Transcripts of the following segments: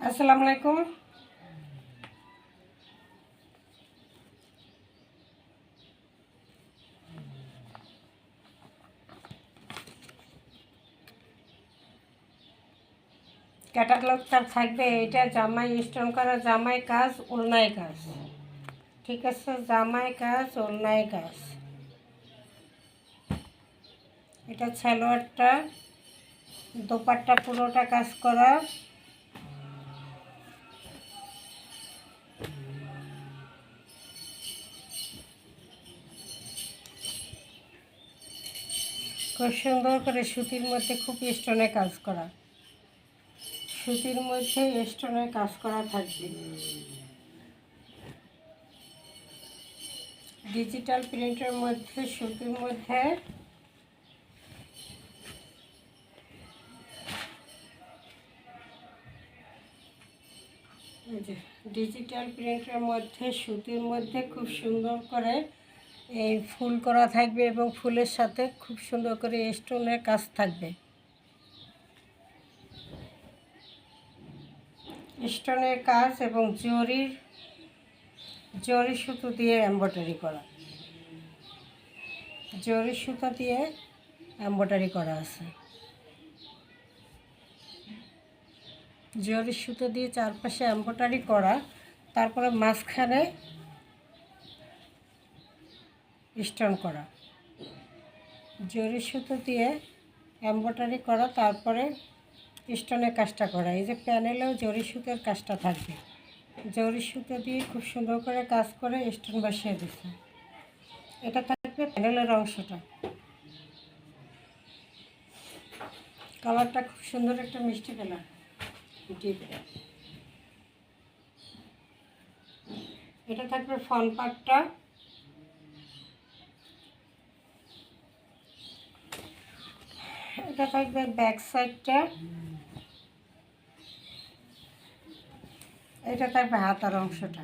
আসসালামু আলাইকুম। ক্যাটালগটা থাকবে, এটা জামাই স্টোন করা, জামাই কাজ, ওলনায় কাজ। ঠিক আছে, জামাই কাজ, ওলনায় কাজ। এটা সালোয়ারটা, দোপাট্টা পুরোটা কাজ করা। খুব সুন্দর করে সুতির মধ্যে খুব স্টোনে কাজ করা, সুতির মধ্যে স্টোনে কাজ করা থাকবে। ডিজিটাল প্রিন্টের মধ্যে, সুতির মধ্যে ডিজিটাল প্রিন্টের মধ্যে, সুতির মধ্যে খুব সুন্দর করে এই ফুল করা থাকবে এবং ফুলের সাথে খুব সুন্দর করে স্টোনের কাজ থাকবে। স্টোনের কাজ এবং জরি সুতো দিয়ে এমব্রয়ডারি করা, জরি সুতো দিয়ে এমব্রয়ডারি করা আছে। জরি সুতো দিয়ে চারপাশে এমব্রয়ডারি করা, তারপরে মাঝখানে স্টোন করা, জরি সুতো দিয়ে এমব্রয়ডারি করা, তারপরে স্টোনের কাজটা করা। এই যে প্যানেলেও জরি সুতোর কাজটা থাকবে, জরি সুতো দিয়ে খুব সুন্দর করে কাজ করে স্টোন বসিয়ে দিচ্ছে। এটা থাকবে প্যানেলের অংশটা। কালারটা খুব সুন্দর, একটা মিষ্টি কালার, ডিপ। এটা থাকবে ফ্রন্ট পার্টটা। এটা থাকবে ব্যাক সাইডটা। এটা থাকবে হাতার অংশটা।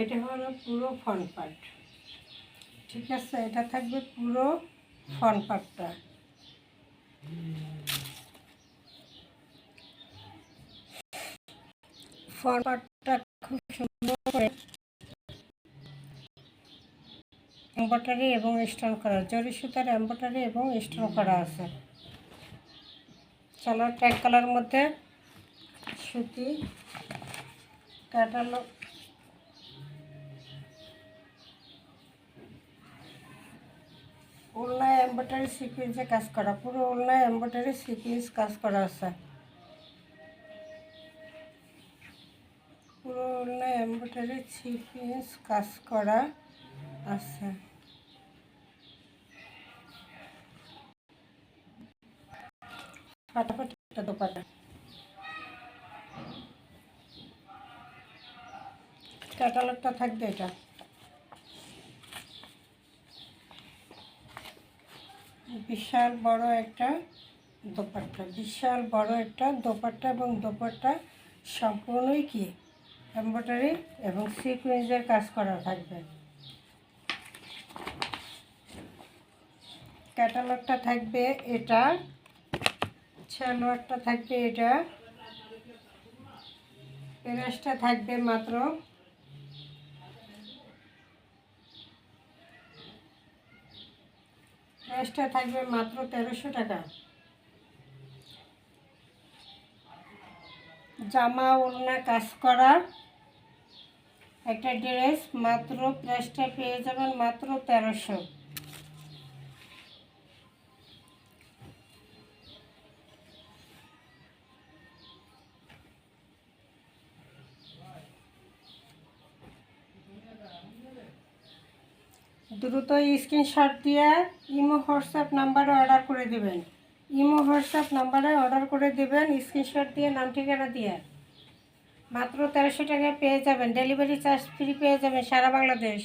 এটা হলো পুরো ফ্রন্ট পার্ট। ঠিক আছে, এটা থাকবে পুরো ফ্রন্ট পার্টটা। ফ্রন্ট পার্টটা খুব সুন্দর করে এমব্রয়ডারি এবং স্টোন করা, জরি সুতার এমব্রয়ডারি এবং স্টোন করা আছে। সালোয়ারটা এক কালার মধ্যে, সুতি ক্যাটালগ। ওলনায় এমব্রয়ডারি সিকুয়েন্সে কাজ করা, পুরো ওলনায় এমব্রয়ডারি সিকুয়েন্স কাজ করা আছে। পুরো ওলনায় এমব্রয়ডারি সিকুয়েন্স কাজ করা আছে। ফাটাফাটি একটা দোপাট্টা। ক্যাটালগটা থাকবে এটা। বিশাল বড় একটা দোপাট্টা, বিশাল বড় একটা দোপাট্টা, এবং দোপাট্টা সম্পূর্ণই কি এমব্রয়ডারি এবং সিকুয়েন্সের কাজ করা থাকবে। ক্যাটালগটা থাকবে এটা, সালোয়ারটা থাকবে এটা, প্রাইসটা থাকবে মাত্র প্রাইসটা থাকবে মাত্র 1300 টাকা। জামা ওড়না কাজ করা একটা ড্রেস, মাত্র প্রাইসটা পেয়ে যাবেন মাত্র 1300। দ্রুত স্ক্রিনশট দিয়ে ইমো হোয়াটসঅ্যাপ নাম্বারে অর্ডার করে দেবেন। ইমো হোয়াটসঅ্যাপ নাম্বারে অর্ডার করে দেবেন, স্ক্রিনশট দিয়ে নাম ঠিকানা দিয়ে। মাত্র 1300 টাকায় পেয়ে যাবেন, ডেলিভারি চার্জ ফ্রি পেয়ে যাবেন সারা বাংলাদেশ।